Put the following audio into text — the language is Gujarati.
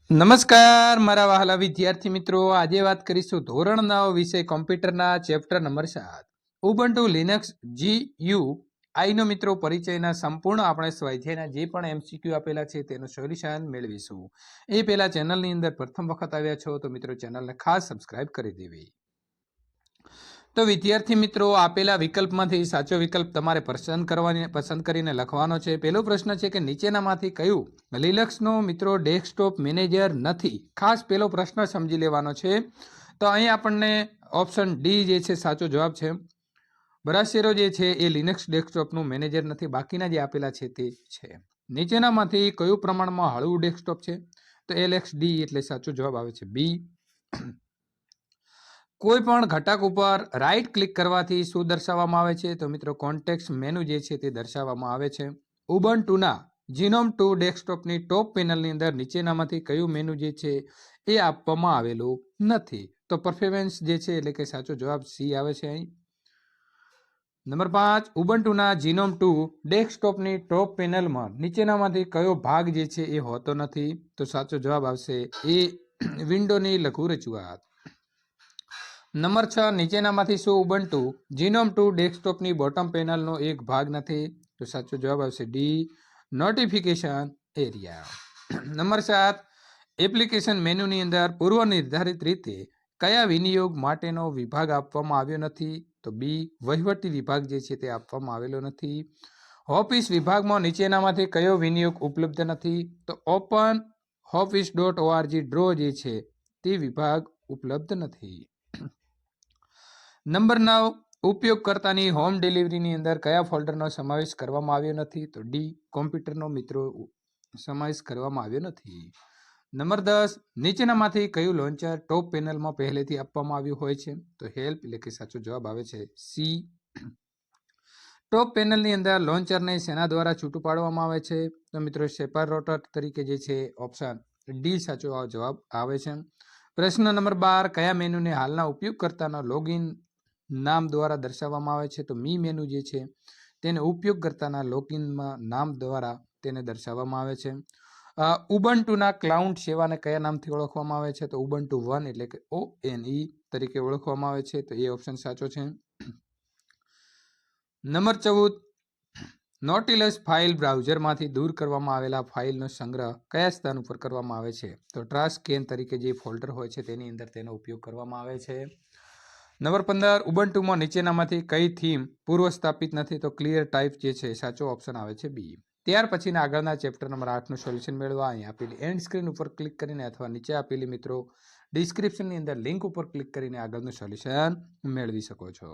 નમસ્કાર મારા વહાલા વિદ્યાર્થી મિત્રો, આજે વાત કરીશું ધોરણ 9 વિષય કોમ્પ્યુટરના chapter number 7 Ubuntu Linux GUI નો મિત્રો પરિચયના સંપૂર્ણ આપણે સ્વાધ્યાયના જે પણ MCQ આપેલા છે તેનું સોલ્યુશન મેળવીશું. એ પહેલા ચેનલની અંદર પ્રથમ વખત આવ્યા છો તો મિત્રો ચેનલને ખાસ સબસ્ક્રાઇબ કરી દેવી. તો વિદ્યાર્થી મિત્રો, આપેલા વિકલ્પમાંથી સાચો વિકલ્પ તમારે પસંદ કરીને લખવાનો છે. પહેલો પ્રશ્ન છે કે નીચેનામાંથી કયું લિનક્સનો મિત્રો ડેસ્કટોપ મેનેજર નથી? ખાસ પહેલો પ્રશ્ન સમજી લેવાનો છે. તો અહીં આપણને ઓપ્શન ડી જે છે સાચો જવાબ છે. બ્રાસેરો જે છે એ લિનક્સ ડેસ્કટોપનું મેનેજર નથી, બાકીના જે આપેલા છે તે છે. નીચેનામાંથી કયું પ્રમાણમાં હળવું ડેસ્કટોપ છે? તો LXD એટલે સાચો જવાબ આવે છે બી. કોઈ પણ ઘટક ઉપર રાઈટ ક્લિક કરવાથી શું દર્શાવવામાં આવે છે? તો મિત્રો કોન્ટેક્સ્ટ મેનુ જે છે તે દર્શાવવામાં આવે છે. ઉબુન્ટુના જીનોમ 2 ડેસ્કટોપની ટોપ પેનલની અંદર નીચેનામાંથી કયું મેનુ જે છે એ આપવામાં આવેલું નથી? તો પરફોર્મન્સ જે છે એટલે કે સાચો જવાબ સી આવે છે અહીં. નંબર 5, ઉબુન્ટુના જીનોમ 2 ડેસ્કટોપની ટોપ પેનલમાં નીચેનામાંથી કયો ભાગ જે છે એ હોતો નથી? તો સાચો જવાબ આવશે એ, વિન્ડોની લઘુ રજૂઆત. નંબર 6, નીચેનામાંથી શું ઉબુન્ટુ જીનોમ 2 ડેસ્કટોપની બોટમ પેનલનો એક ભાગ નથી? તો સાચો જવાબ આવશે D, notification area. Number 7, application મેનુની અંદર પૂર્વ નિર્ધારિત રીતે કયા વિનિયોગ માટેનો વિભાગ આપવામાં આવ્યો નથી? તો બી, વહીવટી વિભાગ જે છે તે આપવામાં આવેલો નથી. ઓફિસ વિભાગમાં નીચેનામાંથી કયો વિનિયોગ ઉપલબ્ધ નથી? તો ઓપન office.org ડ્રો જે છે તે વિભાગ ઉપલબ્ધ નથી. નંબર 9, ઉપયોગકર્તાની હોમ ડિલિવરીની અંદર કયા ફોલ્ડરનો સમાવેશ કરવામાં આવ્યો નથી? તો ડી, કોમ્પ્યુટરનો મિત્રો સમાવેશ કરવામાં આવ્યો નથી. નંબર 10, નીચેનામાંથી કયું લોન્ચર ટોપ પેનલમાં પહેલેથી આપવામાં આવ્યું હોય છે? તો હેલ્પ એટલે કે સાચો જવાબ આવે છે સી. ટોપ પેનલની અંદર લોન્ચરને શેના દ્વારા છૂટું પાડવામાં આવે છે? તો મિત્રો સેપરેટર તરીકે જે છે ઓપ્શન ડી સાચો જવાબ આવે છે. પ્રશ્ન નંબર 12, કયા મેનુને હાલના ઉપયોગકર્તાના લોગિન નામ દ્વારા દર્શાવવામાં આવે છે? તો મી મેનુ જે છે તેને ઉપયોગકર્તાના લોગિનમાં નામ દ્વારા તેને દર્શાવવામાં આવે છે. ઉબુન્ટુના ક્લાઉડ સેવાને કયા નામથી ઓળખવામાં આવે છે? તો ઉબુન્ટુ 1 એટલે કે ONE તરીકે ઓળખવામાં આવે છે. તો એ ઓપ્શન સાચો છે. નંબર 14, નોટિલસ ફાઇલ બ્રાઉઝરમાંથી દૂર કરવામાં આવેલા ફાઇલનો સંગ્રહ કયા સ્થાન ઉપર કરવામાં આવે છે? તો ટ્રાશ કેન તરીકે જે ફોલ્ડર હોય છે તેની અંદર તેનો ઉપયોગ કરવામાં આવે છે. નંબર 15, ઉબુન્ટુમાં નીચેનામાંથી કઈ થીમ પૂર્વ સ્થાપિત નથી? તો ક્લિયર ટાઈપ જે છે સાચો ઓપ્શન આવે છે બી. ત્યાર પછીના આગળના ચેપ્ટર નંબર 8નું સોલ્યુશન મેળવવા અહીં આપેલી એન્ડ સ્ક્રીન ઉપર ક્લિક કરીને અથવા નીચે આપેલી મિત્રો ડિસ્ક્રિપ્શનની અંદર લિંક ઉપર ક્લિક કરીને આગળનું સોલ્યુશન મેળવી શકો છો.